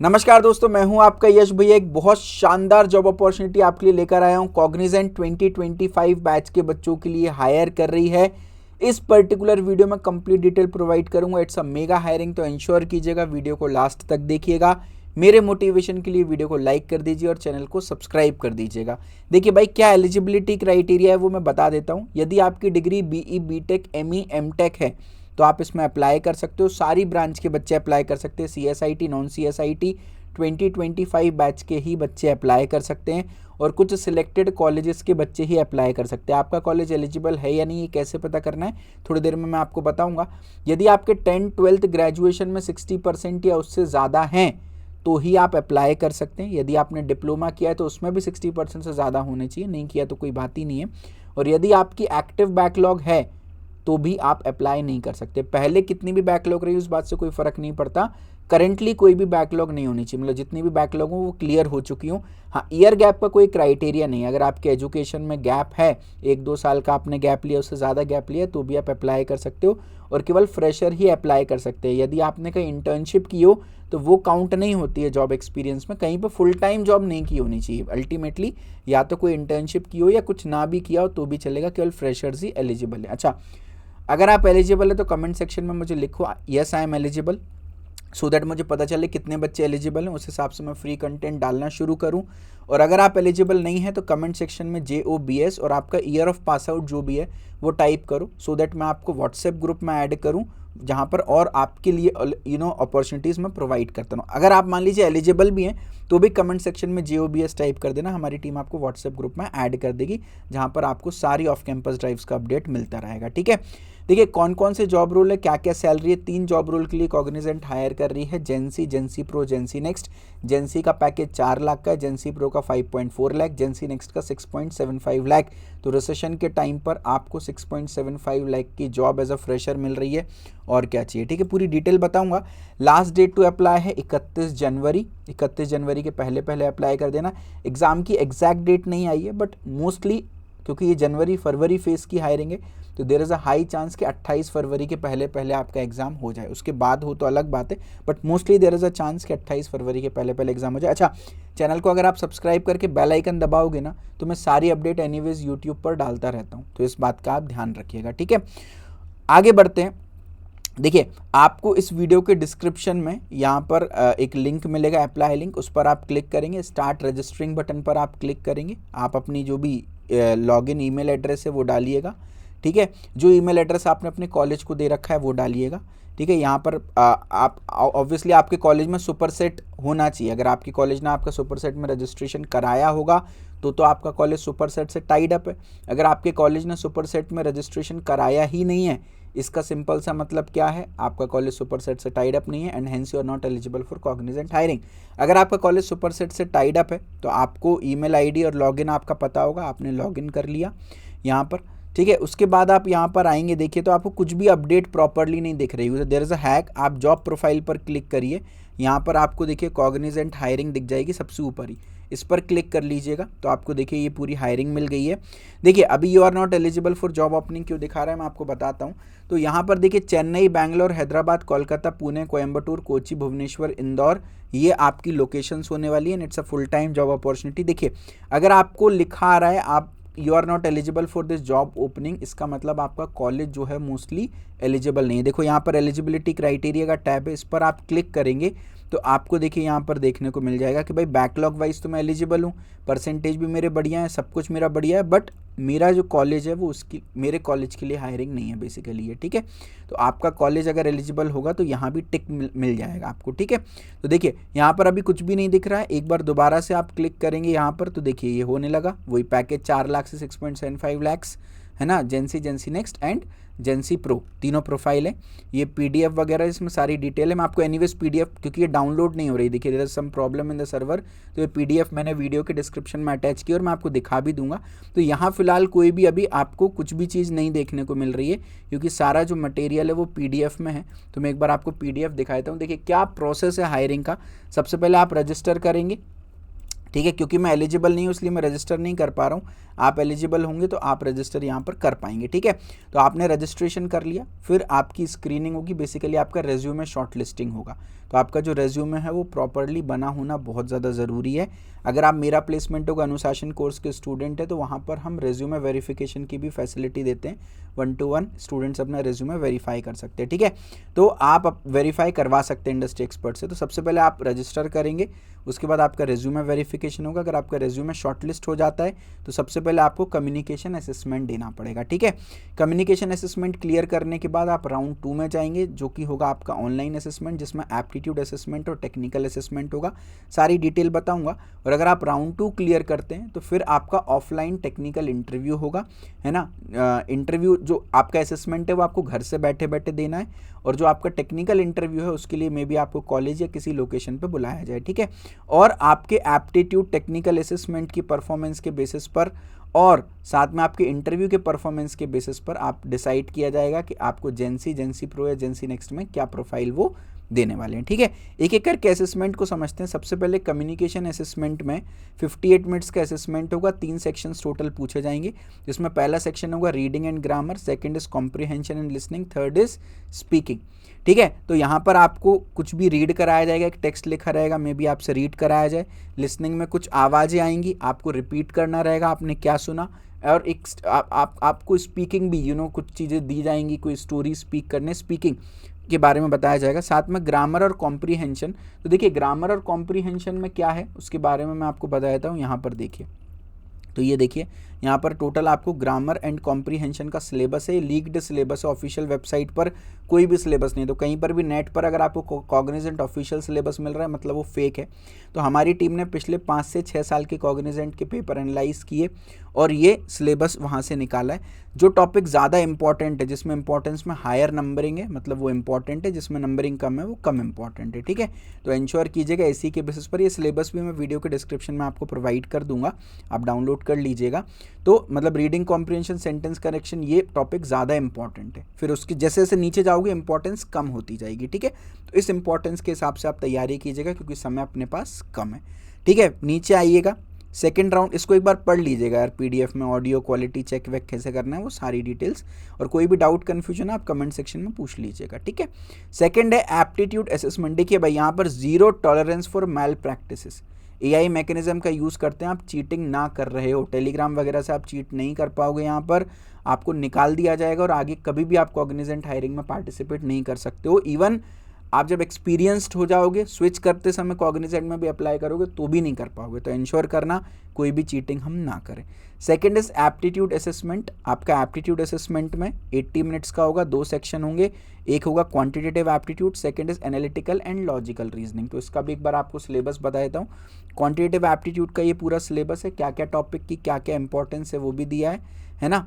नमस्कार दोस्तों, मैं हूं आपका यश भैया। एक बहुत शानदार जॉब अपॉर्चुनिटी आपके लिए लेकर आया हूं। कॉग्निजेंट 2025 बैच के बच्चों के लिए हायर कर रही है। इस पर्टिकुलर वीडियो में कंप्लीट डिटेल प्रोवाइड करूंगा। इट्स अ मेगा हायरिंग, तो इंश्योर कीजिएगा वीडियो को लास्ट तक देखिएगा। मेरे मोटिवेशन के लिए वीडियो को लाइक कर दीजिए और चैनल को सब्सक्राइब कर दीजिएगा। देखिए भाई, क्या एलिजिबिलिटी क्राइटेरिया है वो मैं बता देता हूँ। यदि आपकी degree BE, BTech, ME, MTech है तो आप इसमें अप्लाई कर सकते हो। सारी ब्रांच के बच्चे अप्लाई कर सकते हैं। CSIT, नॉन CSIT 2025 बैच के ही बच्चे अप्लाई कर सकते हैं और कुछ सिलेक्टेड कॉलेजेस के बच्चे ही अप्लाई कर सकते हैं। आपका कॉलेज एलिजिबल है या नहीं, ये कैसे पता करना है थोड़ी देर में मैं आपको बताऊंगा। यदि आपके 10th 12th ग्रेजुएशन में 60% या उससे ज़्यादा हैं तो ही आप अप्लाई कर सकते हैं। यदि आपने डिप्लोमा किया है तो उसमें भी 60% से ज़्यादा होने चाहिए, नहीं किया तो कोई बात ही नहीं है। और यदि आपकी एक्टिव बैकलॉग है तो भी आप अप्लाई नहीं कर सकते। पहले कितनी भी बैकलॉग रही उस बात से कोई फ़र्क नहीं पड़ता। करंटली कोई भी बैकलॉग नहीं होनी चाहिए, मतलब जितनी भी बैकलॉग हो वो क्लियर हो चुकी हूँ। हाँ, ईयर गैप का कोई क्राइटेरिया नहीं है। अगर आपके एजुकेशन में गैप है, 1-2 साल का आपने गैप लिया, उससे ज़्यादा गैप लिया, तो भी आप अप्लाई कर सकते हो। और केवल फ्रेशर ही अप्लाई कर सकते हैं। यदि आपने कहीं इंटर्नशिप की हो तो वो काउंट नहीं होती है जॉब एक्सपीरियंस में। कहीं पर फुल टाइम जॉब नहीं की होनी चाहिए अल्टीमेटली। या तो कोई इंटर्नशिप की हो या कुछ ना भी किया हो तो भी चलेगा, केवल फ्रेशर्स ही एलिजिबल है। अच्छा, अगर आप एलिजिबल है तो कमेंट सेक्शन में मुझे लिखो yes I am eligible, so that मुझे पता चले कितने बच्चे एलिजिबल हैं। उस हिसाब से मैं फ्री कंटेंट डालना शुरू करूं। और अगर आप एलिजिबल नहीं है तो कमेंट सेक्शन में JOBS और आपका ईयर ऑफ पास आउट जो भी है वो टाइप करो, सो दैट मैं आपको व्हाट्सएप ग्रुप में ऐड करूं जहां पर और आपके लिए अपॉर्चुनिटीज़ मैं प्रोवाइड करता हूँ। अगर आप मान लीजिए एलिजिबल भी हैं तो भी कमेंट सेक्शन में JOBS टाइप कर देना। हमारी टीम आपको व्हाट्सएप ग्रुप में ऐड कर देगी जहाँ पर आपको सारी ऑफ कैंपस ड्राइव्स का अपडेट मिलता रहेगा। ठीक है, देखिए कौन कौन से जॉब रोल है, क्या क्या सैलरी है। 3 जॉब रोल के लिए कॉग्निजेंट हायर कर रही है। जेंसी, जेंसी प्रो, जेंसी नेक्स्ट। जेंसी का पैकेज 4 लाख का है, जेंसी प्रो का 5.4 लाख, जेंसी नेक्स्ट का 6.75 लाख। तो रिसेशन के टाइम पर आपको 6.75 लाख की जॉब एज अ फ्रेशर मिल रही है। और क्या चाहिए, ठीक है, पूरी डिटेल बताऊंगा। लास्ट डेट टू अप्लाई है 31 जनवरी। 31 जनवरी के पहले पहले अप्लाई कर देना। एग्ज़ाम की एग्जैक्ट डेट नहीं आई है, बट मोस्टली क्योंकि ये जनवरी फरवरी फेज़ की हायरिंग है तो there is a high chance कि 28 फरवरी के पहले पहले आपका एग्जाम हो जाए। उसके बाद हो तो अलग बात है, but mostly there is a chance कि 28 फरवरी के पहले पहले एग्जाम हो जाए। अच्छा, चैनल को अगर आप सब्सक्राइब करके बेल आइकन दबाओगे ना तो मैं सारी अपडेट एनीवेज यूट्यूब पर डालता रहता हूँ, तो इस बात का आप ध्यान रखिएगा। ठीक है, आगे बढ़ते हैं। देखिए, आपको इस वीडियो के डिस्क्रिप्शन में यहाँ पर एक लिंक मिलेगा, अप्लाई लिंक, उस पर आप क्लिक करेंगे। स्टार्ट रजिस्टरिंग बटन पर आप क्लिक करेंगे। आप अपनी जो भी लॉगिन ईमेल एड्रेस है वो डालिएगा। ठीक है, जो ईमेल एड्रेस आपने अपने कॉलेज को दे रखा है वो डालिएगा। ठीक है, यहाँ पर आप ऑब्वियसली आपके कॉलेज में सुपर सेट होना चाहिए। अगर आपके कॉलेज ने आपका सुपर सेट में रजिस्ट्रेशन कराया होगा तो आपका college Superset tied up अप है। अगर आपके कॉलेज ने सुपर सेट में रजिस्ट्रेशन कराया ही नहीं है, इसका सिंपल सा मतलब क्या है, आपका college Superset tied up अप नहीं है and hence you are not eligible for Cognizant hiring. अगर आपका college Superset tied up अप है तो आपको ईमेल आईडी और लॉगिन आपका पता होगा, आपने लॉगिन कर लिया यहाँ पर। ठीक है, उसके बाद आप यहाँ पर आएंगे, देखिए तो आपको कुछ भी अपडेट प्रॉपरली नहीं दिख रही है। देयर इज़ अ हैक, आप जॉब प्रोफाइल पर क्लिक करिए। यहाँ पर आपको देखिए कॉग्निजेंट हायरिंग दिख जाएगी सबसे ऊपर ही, इस पर क्लिक कर लीजिएगा तो आपको देखिए ये पूरी हायरिंग मिल गई है। देखिए अभी you are not eligible for job opening क्यों दिखा रहा है मैं आपको बताता हूँ। तो यहाँ पर देखिए चेन्नई, बैंगलोर, हैदराबाद, कोलकाता, पुणे, कोयम्बटूर, कोची, भुवनेश्वर, इंदौर, ये आपकी लोकेशंस होने वाली है। It's a full time job opportunity. देखिए अगर आपको लिखा आ रहा है आप you are not eligible for this job opening, इसका मतलब आपका कॉलेज जो है मोस्टली एलिजिबल नहीं है। देखो यहाँ पर एलिजिबिलिटी क्राइटेरिया का टैब है, इस पर आप क्लिक करेंगे तो आपको देखिए यहाँ पर देखने को मिल जाएगा कि भाई बैकलॉग वाइज तो मैं एलिजिबल हूँ, परसेंटेज भी मेरे बढ़िया है, सब कुछ मेरा बढ़िया है, बट मेरा जो कॉलेज है वो उसकी मेरे कॉलेज के लिए हायरिंग नहीं है बेसिकली ये। ठीक है, तो आपका कॉलेज अगर एलिजिबल होगा तो यहाँ भी टिक मिल जाएगा आपको। ठीक है, तो देखिए यहाँ पर अभी कुछ भी नहीं दिख रहा है। एक बार दोबारा से आप क्लिक करेंगे यहाँ पर तो देखिए ये होने लगा, वही पैकेज 4 लाख से 6.75 लाख है ना। जेंसी, जेंसी नेक्स्ट एंड जेंसी प्रो, तीनों प्रोफाइल है। ये PDF वगैरह इसमें सारी डिटेल है। मैं आपको एनीवेज PDF, क्योंकि ये डाउनलोड नहीं हो रही, देखिए there is some problem in the server, तो ये PDF मैंने वीडियो के डिस्क्रिप्शन में अटैच की और मैं आपको दिखा भी दूंगा। तो यहाँ फिलहाल कोई भी अभी आपको कुछ भी चीज़ नहीं देखने को मिल रही है क्योंकि सारा जो मटेरियल है वो PDF में है। तो मैं एक बार आपको PDF दिखा देता हूँ। देखिए क्या प्रोसेस है हायरिंग का। सबसे पहले आप रजिस्टर करेंगे। ठीक है, क्योंकि मैं एलिजिबल नहीं हूँ इसलिए मैं रजिस्टर नहीं कर पा रहा हूँ। आप एलिजिबल होंगे तो आप रजिस्टर यहाँ पर कर पाएंगे। ठीक है, तो आपने रजिस्ट्रेशन कर लिया, फिर आपकी स्क्रीनिंग होगी, बेसिकली आपका रेज्यूमे शॉर्ट लिस्टिंग होगा। तो आपका जो रेज्यूमे है वो प्रॉपरली बना होना बहुत ज़्यादा ज़रूरी है। अगर आप मेरा प्लेसमेंट होगा अनुशासन कोर्स के स्टूडेंट है तो वहाँ पर हम रेज्यूमे वेरिफिकेशन की भी फैसिलिटी देते हैं, 1-to-1 स्टूडेंट्स अपना रेज्यूमे वेरीफाई कर सकते हैं, ठीक है। तो आप वेरीफाई करवा सकते हैं इंडस्ट्री एक्सपर्ट से। तो सबसे पहले आप रजिस्टर करेंगे, उसके बाद आपका रेज्यूमे वेरिफिकेशन होगा। अगर आपका रेज्यूमे शॉर्टलिस्ट हो जाता है तो सबसे पहले आपको कम्युनिकेशन असेसमेंट देना पड़ेगा, ठीक है। कम्युनिकेशन असेसमेंट क्लियर करने के बाद आप राउंड 2 में जाएंगे, जो कि होगा आपका ऑनलाइन असेसमेंट, जिसमें एप्टीट्यूड असेसमेंट और टेक्निकल असेसमेंट होगा। सारी डिटेल बताऊंगा। और अगर आप राउंड 2 क्लियर करते हैं तो फिर आपका ऑफलाइन टेक्निकल इंटरव्यू होगा, है ना। इंटरव्यू जो आपका असेसमेंट है वो आपको घर से बैठे बैठे देना है, और जो आपका टेक्निकल इंटरव्यू है उसके लिए मे बी आपको कॉलेज या किसी लोकेशन पे बुलाया जाए, ठीक है। और आपके एप्टीट्यूड टेक्निकल असेसमेंट की परफॉर्मेंस के बेसिस पर और साथ में आपके इंटरव्यू के परफॉर्मेंस के बेसिस पर आप डिसाइड किया जाएगा कि आपको जेंसी प्रो या जेंसी नेक्स्ट में क्या प्रोफाइल वो देने वाले हैं, ठीक है। एक एक करके असेसमेंट को समझते हैं। सबसे पहले कम्युनिकेशन असेसमेंट में 58 मिनट्स का असेसमेंट होगा। 3 सेक्शंस टोटल पूछे जाएंगे, जिसमें पहला सेक्शन होगा reading and grammar, second is comprehension and listening, third is speaking, ठीक है। तो यहाँ पर आपको कुछ भी रीड कराया जाएगा, एक टेक्स्ट लिखा रहेगा, मे बी आपसे रीड कराया जाए। लिसनिंग में कुछ आवाज़ें आएंगी, आपको रिपीट करना रहेगा आपने क्या सुना। और एक आपको स्पीकिंग भी कुछ चीज़ें दी जाएंगी, कोई स्टोरी स्पीक करने, स्पीकिंग के बारे में बताया जाएगा। साथ में ग्रामर और कॉम्प्रीहेंशन। तो देखिए ग्रामर और कॉम्प्रीहेंशन में क्या है उसके बारे में मैं आपको बता देता हूँ। यहाँ पर देखिए, तो ये देखिए यहाँ पर टोटल आपको ग्रामर एंड कॉम्प्रीहेंशन का सिलेबस है, लीक्ड सिलेबस है, ऑफिशियल वेबसाइट पर कोई भी सिलेबस नहीं। तो कहीं पर भी नेट पर अगर आपको कॉग्निजेंट ऑफिशियल सिलेबस मिल रहा है मतलब वो फेक है। तो हमारी टीम ने पिछले 5 से 6 साल के कॉग्निजेंट के पेपर एनालाइज किए और ये सिलेबस वहाँ से निकाला है। जो टॉपिक ज़्यादा इंपॉर्टेंट है, जिसमें इंपॉर्टेंस में हायर नंबरिंग है, मतलब वो इंपॉर्टेंट है, जिसमें नंबरिंग कम है वो कम इंपॉर्टेंट है, ठीक है। तो इंश्योर कीजिएगा इसी के बेसिस पर। ये सिलेबस भी मैं वीडियो के डिस्क्रिप्शन में आपको प्रोवाइड कर दूंगा, आप डाउनलोड कर लीजिएगा। तो मतलब रीडिंग कॉम्प्रिहेंशन, सेंटेंस करेक्शन, ये टॉपिक ज़्यादा इंपॉर्टेंट है। फिर उसके जैसे जैसे नीचे जाओगे इंपॉर्टेंस कम होती जाएगी, ठीक है। तो इस इंपॉर्टेंस के हिसाब से आप तैयारी कीजिएगा क्योंकि समय अपने पास कम है, ठीक है। नीचे आइएगा, सेकंड राउंड, इसको एक बार पढ़ लीजिएगा यार पीडीएफ में, ऑडियो क्वालिटी चेक वेक कैसे करना है वो सारी डिटेल्स, और कोई भी डाउट कन्फ्यूजन है आप कमेंट सेक्शन में पूछ लीजिएगा, ठीक है। सेकंड है एप्टीट्यूड असेसमेंट। देखिए भाई यहाँ पर 0 tolerance for malpractices. AI mechanism का यूज़ करते हैं, आप चीटिंग ना कर रहे हो, टेलीग्राम वगैरह से आप चीट नहीं कर पाओगे, यहाँ पर आपको निकाल दिया जाएगा और आगे कभी भी आप कॉग्निजेंट हायरिंग में पार्टिसिपेट नहीं कर सकते हो। इवन आप जब एक्सपीरियंस्ड हो जाओगे, स्विच करते समय कॉग्निजेंट में भी अप्लाई करोगे तो भी नहीं कर पाओगे। तो इंश्योर करना कोई भी चीटिंग हम ना करें। Second is aptitude assessment. आपका एप्टीट्यूड असेसमेंट में 80 मिनट्स का होगा, 2 सेक्शन होंगे, एक होगा quantitative aptitude, second is analytical and logical reasoning. तो इसका भी एक बार आपको सिलेबस बता देता हूँ। क्वांटिटेटिव एप्टीट्यूड का ये पूरा सिलेबस है, क्या क्या टॉपिक की क्या क्या इंपॉर्टेंस है वो भी दिया है ना।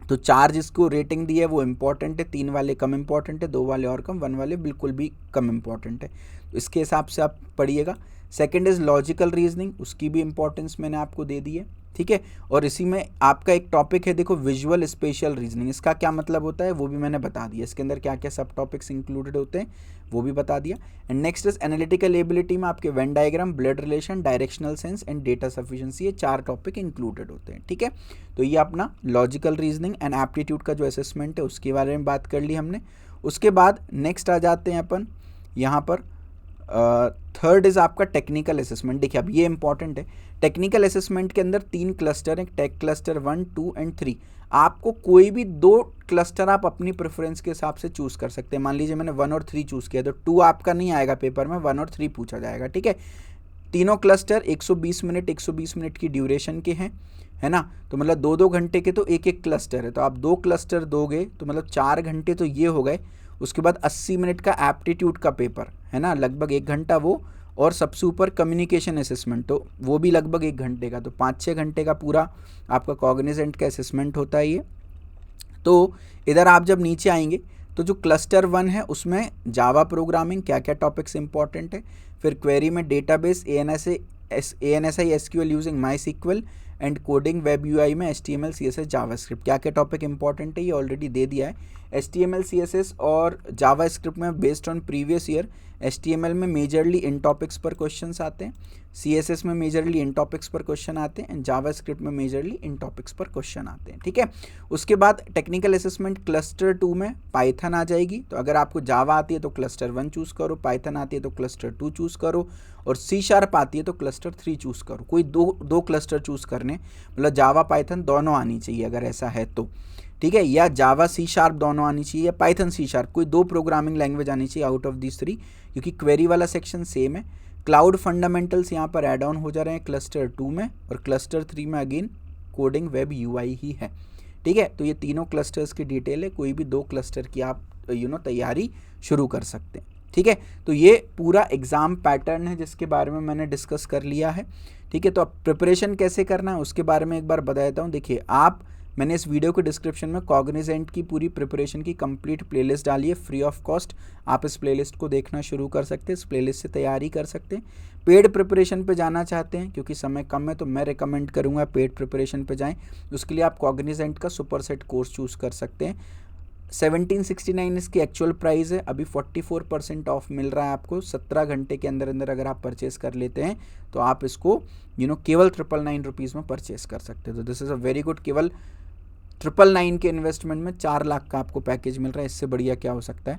तो 4 जिसको रेटिंग दी है वो इंपॉर्टेंट है, 3 वाले कम इंपॉर्टेंट है, 2 वाले और कम, 1 वाले बिल्कुल भी कम इंपॉर्टेंट है। तो इसके हिसाब से आप पढ़िएगा। सेकंड इज लॉजिकल रीजनिंग, उसकी भी इंपॉर्टेंस मैंने आपको दे दी है, ठीक है। और इसी में आपका एक टॉपिक है देखो विजुअल स्पेशल रीजनिंग, इसका क्या मतलब होता है वो भी मैंने बता दिया। इसके अंदर क्या क्या सब टॉपिक्स इंक्लूडेड होते हैं वो भी बता दिया। And next is analytical ability में आपके Venn diagram, blood relation, directional sense and data sufficiency, ये 4 टॉपिक इंक्लूडेड होते हैं, ठीक है। तो ये अपना लॉजिकल रीजनिंग एंड एप्टीट्यूड का जो असेसमेंट है उसके बारे में बात कर ली हमने। उसके बाद नेक्स्ट आ जाते हैं अपन यहाँ पर थर्ड इज आपका टेक्निकल असेसमेंट। देखिए अब ये इंपॉर्टेंट है। टेक्निकल असेसमेंट के अंदर 3 क्लस्टर हैं, टेक क्लस्टर 1, 2 एंड 3। आपको कोई भी 2 क्लस्टर आप अपनी प्रेफरेंस के हिसाब से चूज़ कर सकते हैं। मान लीजिए मैंने 1 और 3 चूज़ किया तो 2 आपका नहीं आएगा पेपर में, 1 और 3 पूछा जाएगा, ठीक है। तीनों क्लस्टर 120 मिनट की ड्यूरेशन के हैं, है ना। तो मतलब 2-2 घंटे के तो एक एक क्लस्टर है, तो आप 2 क्लस्टर दोगे तो मतलब 4 घंटे तो ये हो गए। उसके बाद 80 मिनट का एप्टीट्यूड का पेपर है ना, लगभग 1 घंटा वो, और सबसे ऊपर कम्युनिकेशन असेसमेंट तो वो भी लगभग 1 घंटे का। तो 5-6 घंटे का पूरा आपका कॉग्निजेंट का असेसमेंट होता है ये। तो इधर आप जब नीचे आएंगे तो जो क्लस्टर 1 है उसमें जावा प्रोग्रामिंग, क्या क्या टॉपिक्स इंपॉर्टेंट है, फिर क्वेरी में database, ANSI SQL using MySQL, and coding web UI में HTML CSS जावास्क्रिप्ट। क्या क्या टॉपिक इंपॉर्टेंट है ये ऑलरेडी दे दिया है। HTML CSS और जावास्क्रिप्ट में based on previous year HTML में मेजरली इन टॉपिक्स पर क्वेश्चंस आते हैं, CSS में मेजरली इन टॉपिक्स पर क्वेश्चन आते हैं एंड जावास्क्रिप्ट में मेजरली इन टॉपिक्स पर क्वेश्चन आते हैं। ठीक है, उसके बाद टेक्निकल असेसमेंट क्लस्टर 2 में पाइथन आ जाएगी। तो अगर आपको जावा आती है तो क्लस्टर 1 चूज़ करो, पाइथन आती है तो क्लस्टर 2 चूज़ करो, और C# आती है तो क्लस्टर 3 चूज़ करो। कोई दो क्लस्टर चूज़ करने, मतलब जावा पाइथन दोनों आनी चाहिए अगर ऐसा है तो। ठीक है, या जावा C# दोनों आनी चाहिए, या पाइथन C#, कोई दो प्रोग्रामिंग लैंग्वेज आनी चाहिए आउट ऑफ दिस 3, क्योंकि क्वेरी वाला सेक्शन सेम है। क्लाउड फंडामेंटल्स यहाँ पर ऐड ऑन हो जा रहे हैं क्लस्टर 2 में, और क्लस्टर 3 में अगेन कोडिंग वेब यूआई ही है। ठीक है, तो ये तीनों क्लस्टर्स की डिटेल है, कोई भी दो क्लस्टर की आप तैयारी शुरू कर सकते हैं। ठीक है, तो ये पूरा एग्ज़ाम पैटर्न है जिसके बारे में मैंने डिस्कस कर लिया है। ठीक है, तो अब प्रिपरेशन कैसे करना है उसके बारे में एक बार बता देता हूँ। देखिए, मैंने इस वीडियो के डिस्क्रिप्शन में कॉग्निजेंट की पूरी प्रिपरेशन की कंप्लीट प्लेलिस्ट डाली है फ्री ऑफ कॉस्ट। आप इस प्लेलिस्ट को देखना शुरू कर सकते हैं, इस प्लेलिस्ट से तैयारी कर सकते हैं। पेड प्रिपरेशन पे जाना चाहते हैं क्योंकि समय कम है तो मैं रिकमेंड करूंगा पेड प्रिपरेशन पे जाएं। उसके लिए आप कॉग्निजेंट का सुपर सेट कोर्स चूज़ कर सकते हैं। 1769 इसकी एक्चुअल प्राइस है, अभी 44% ऑफ मिल रहा है आपको। 17 घंटे के अंदर अंदर अगर आप परचेस कर लेते हैं तो आप इसको केवल 999 रुपीज़ में परचेस कर सकते हैं। तो this is a very good. केवल 999 के इन्वेस्टमेंट में 4 लाख का आपको पैकेज मिल रहा है, इससे बढ़िया क्या हो सकता है।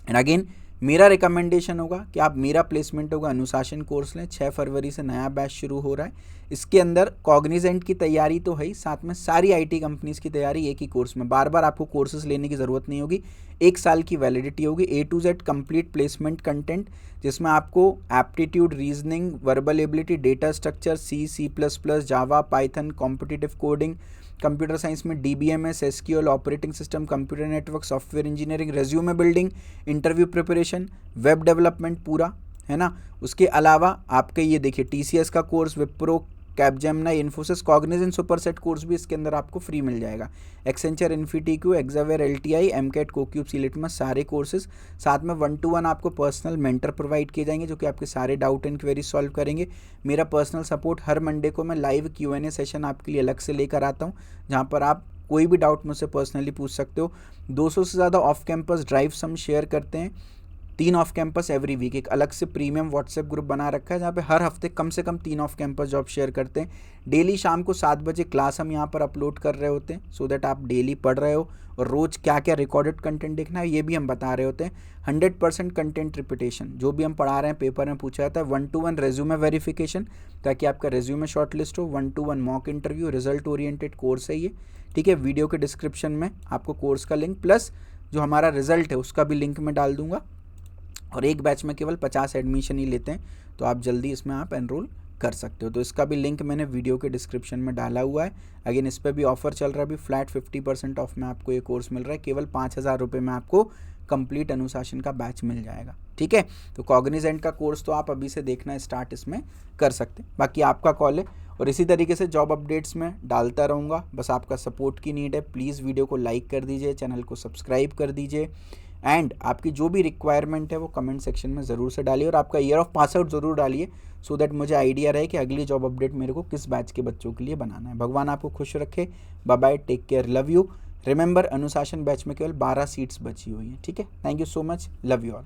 एंड अगेन मेरा रिकमेंडेशन होगा कि आप मेरा प्लेसमेंट होगा अनुशासन कोर्स लें। 6 फरवरी से नया बैच शुरू हो रहा है। इसके अंदर कॉग्निजेंट की तैयारी तो है ही, साथ में सारी IT कंपनीज़ की तैयारी एक ही कोर्स में। बार बार आपको कोर्सेज लेने की ज़रूरत नहीं होगी, 1 साल की वैलिडिटी होगी। A to Z complete placement content, जिसमें आपको aptitude, reasoning, verbal ability, data structure, C++, Java, Python, competitive coding, computer science में DBMS, SQL, operating system, computer network, software engineering, resume building, interview preparation, web development पूरा है ना। उसके अलावा आपके ये देखिए TCS का course, Wipro, Capgemini, Infosys, Cognizant super set course भी इसके अंदर आपको फ्री मिल जाएगा। एक्सेंचर, इन्फीटीक्यू, एक्जावेयर, LTI, MCAT, कोक्यूब, सीलेट में सारे कोर्सेज, साथ में 1-to-1 आपको पर्सनल मेंटर प्रोवाइड किए जाएंगे जो कि आपके सारे डाउट एंड क्वेरी सॉल्व करेंगे। मेरा पर्सनल सपोर्ट, हर मंडे को मैं लाइव Q&A सेशन आपके लिए अलग से लेकर आता हूँ, जहाँ पर आप कोई भी डाउट मुझसे पर्सनली पूछ सकते हो। 200 से ज़्यादा ऑफ कैंपस ड्राइव्स हम शेयर करते हैं, 3 ऑफ कैंपस एवरी वीक। एक अलग से प्रीमियम व्हाट्सएप ग्रुप बना रखा है जहाँ पे हर हफ्ते कम से कम 3 ऑफ कैंपस जॉब शेयर करते हैं। डेली शाम को 7 बजे क्लास हम यहाँ पर अपलोड कर रहे होते हैं, सो दैट आप डेली पढ़ रहे हो, और रोज़ क्या क्या रिकॉर्डेड कंटेंट देखना है ये भी हम बता रहे होते हैं। 100% कंटेंट रिपीटेशन, जो भी हम पढ़ा रहे हैं पेपर में पूछा जाता है। 1-to-1 रेज्यूमे वेरिफिकेशन, ताकि आपका रेज्यूमे शॉर्ट लिस्ट हो। 1-to-1 mock interview, result oriented course है ये। ठीक है, वीडियो के डिस्क्रिप्शन में आपको कोर्स का लिंक प्लस जो हमारा रिजल्ट है उसका भी लिंक मैं डाल दूंगा। और एक बैच में केवल 50 एडमिशन ही लेते हैं, तो आप जल्दी इसमें आप एनरोल कर सकते हो। तो इसका भी लिंक मैंने वीडियो के डिस्क्रिप्शन में डाला हुआ है। अगेन इस पर भी ऑफर चल रहा है, अभी फ्लैट 50% ऑफ में आपको ये कोर्स मिल रहा है। केवल 5000 रुपये में आपको कंप्लीट अनुशासन का बैच मिल जाएगा। ठीक है, तो कॉग्निजेंट का कोर्स तो आप अभी से देखना स्टार्ट इसमें कर सकते हैं, बाकी आपका कॉल है। और इसी तरीके से जॉब अपडेट्स में डालता रहूँगा, बस आपका सपोर्ट की नीड है। प्लीज़ वीडियो को लाइक कर दीजिए, चैनल को सब्सक्राइब कर दीजिए, एंड आपकी जो भी रिक्वायरमेंट है वो कमेंट सेक्शन में ज़रूर से डालिए, और आपका ईयर ऑफ पास आउट ज़रूर डालिए, सो दैट मुझे आइडिया रहे कि अगली जॉब अपडेट मेरे को किस बैच के बच्चों के लिए बनाना है। भगवान आपको खुश रखे। Bye bye, take care, love you. Remember, अनुशासन बैच में केवल 12 सीट्स बची हुई हैं। ठीक है, thank you so much, love you all.